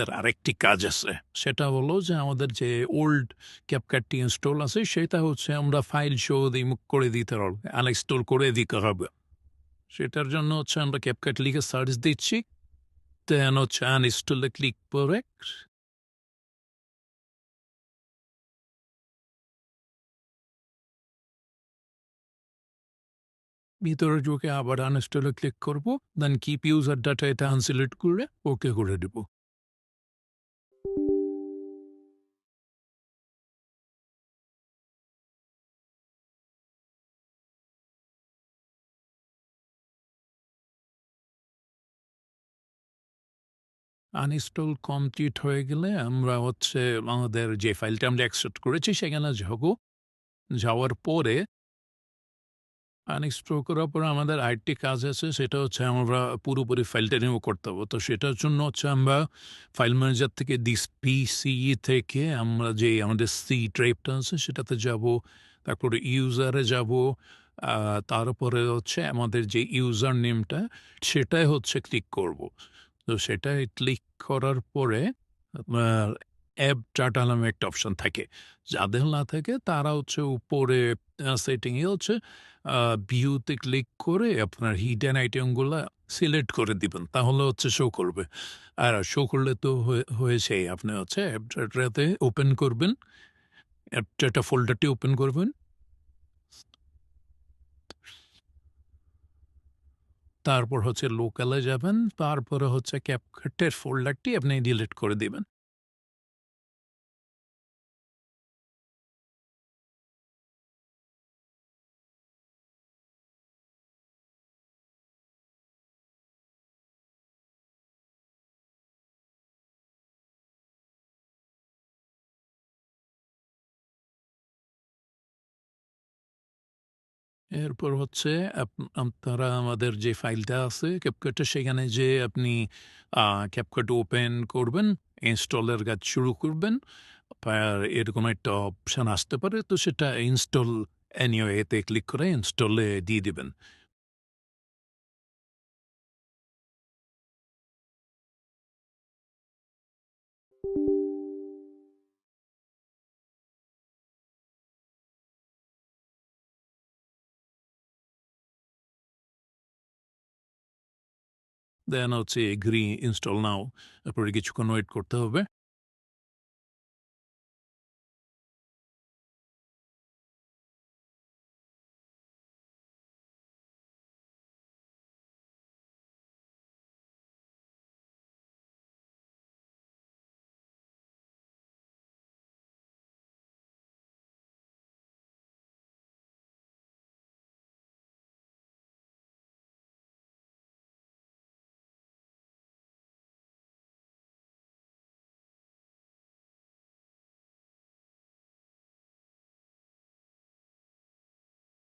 এর আরেকটি কাজ আছে। সেটা হলো যে আমাদের যে ওল্ড ক্যাপকাটটি ইনস্টল আছে সেটা হচ্ছে আমরা ফাইল সহ রিমুভ করে দিতে হবে, আনইনস্টল করে দিতে হবে। সেটার জন্য হচ্ছে আমরা ক্যাপকাট লিখে সার্চ দিচ্ছি, দেন হচ্ছে আনইনস্টলে ক্লিক করে ভিতরে ঢুকে আবার আনইনস্টলে ক্লিক করব, দেন কিপ ইউজার ডাটা এটা আনসিলেক্ট করে ওকে করে দেব। আনইনস্টল কমপ্লিট হয়ে গেলে আমরা হচ্ছে আমাদের যে ফাইলটা আমরা অ্যাকসেপ্ট করেছি সেখানে যাব। যাওয়ার পরে আনইনস্টল করার পরে আমাদের আরেকটি কাজ আছে, সেটা হচ্ছে আমরা পুরোপুরি ফাইলটা রিমুভ করতে হবে। তো সেটার জন্য হচ্ছে আমরা ফাইল ম্যানেজার থেকে দিস পিসিই থেকে আমরা যে আমাদের সি ড্রাইভটা আছে সেটাতে যাব, তারপরে ইউজারে যাব, তারপরে হচ্ছে আমাদের যে ইউজার নেমটা সেটাই হচ্ছে ক্লিক করব। তো সেটাই ক্লিক করার পরে আপনার অ্যাপ ডাটা নামে একটা অপশন থাকে। যাদের না থাকে তারা হচ্ছে উপরে সেটিংয়ে হচ্ছে ভিউতে ক্লিক করে আপনার হিডেন আইটেমগুলা সিলেক্ট করে দিবেন। তাহলে হচ্ছে শো করবে। আর শো করলে তো হয়েছেই। আপনি হচ্ছে অ্যাপ ডাটাতে ওপেন করবেন, অ্যাপ ডাটা ফোল্ডারটি ওপেন করবেন। তারপর হচ্ছে লোকালে যাবেন। তারপরে হচ্ছে ক্যাপকাটের ফোল্ডারটি আপনি ডিলিট করে দিবেন। এরপর হচ্ছে আপনারা আমাদের যে ফাইলটা আছে ক্যাপকাটে সেখানে যেয়ে আপনি ক্যাপকাট ওপেন করবেন, ইনস্টলের কাজ শুরু করবেন। আর এরকম একটা অপশন আসতে পারে, তো সেটা ইনস্টল এনিওয়ে তে ক্লিক করে ইনস্টলে দিয়ে দিবেন। দেন হচ্ছে এগ্রি ইনস্টল নাও। তারপরে কিছুক্ষণ ওয়েট করতে হবে।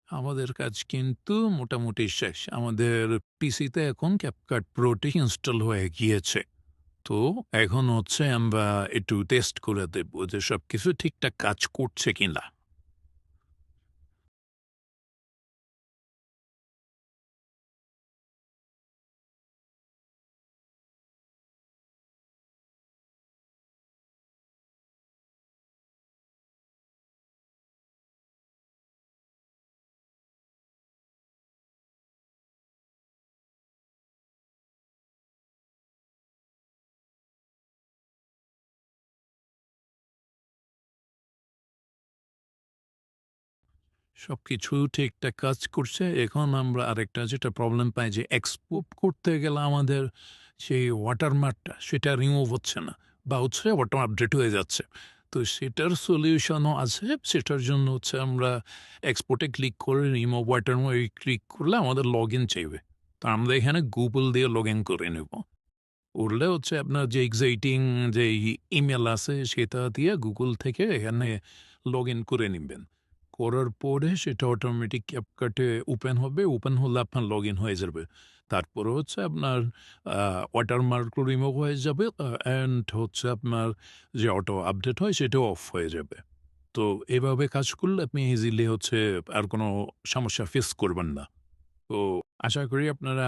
আমাদের কাজ কিন্তু মোটামুটি শেষ। আমাদের পিসিতে এখন ক্যাপকাট প্রোটি ইনস্টল হয়ে গিয়েছে। তো এখন হচ্ছে আমরা একটু টেস্ট করে দেখব যে সবকিছু ঠিকঠাক কাজ করছে কিনা। সবকিছু ঠিকঠাক কাজ করছে। এখন আমরা আরেকটা যেটা প্রবলেম পাই যে এক্সপোর্ট করতে গেলে আমাদের সেই ওয়াটারমার্কটা সেটা রিমুভ হচ্ছে না, বা হচ্ছে ওয়াটার আপডেট হয়ে যাচ্ছে। তো সেটার সলিউশনও আছে। সেটার জন্য হচ্ছে আমরা এক্সপোর্টে ক্লিক করে রিমুভ ওয়াটারমার্ক ক্লিক করলে আমাদের লগইন চাইবে। তো আমরা এখানে গুগল দিয়ে লগইন করে নেব। করলে হচ্ছে আপনার যে এক্সাইটিং যে ইমেল আছে সেটা দিয়ে গুগল থেকে এখানে লগইন করে নিবেন। করার পরে সেটা অটোমেটিক ক্যাপকাটে ওপেন হবে। ওপেন হলে আপনার লগইন হয়ে যাবে। তারপরে হচ্ছে আপনার ওয়াটারমার্ক রিমুভ হয়ে যাবে, অ্যান্ড হচ্ছে আপনার যে অটো আপডেট হয় সেটাও অফ হয়ে যাবে। তো এভাবে কাজ করলে আপনি ইজিলি হচ্ছে আর কোনো সমস্যা ফেস করবেন না। তো আশা করি আপনারা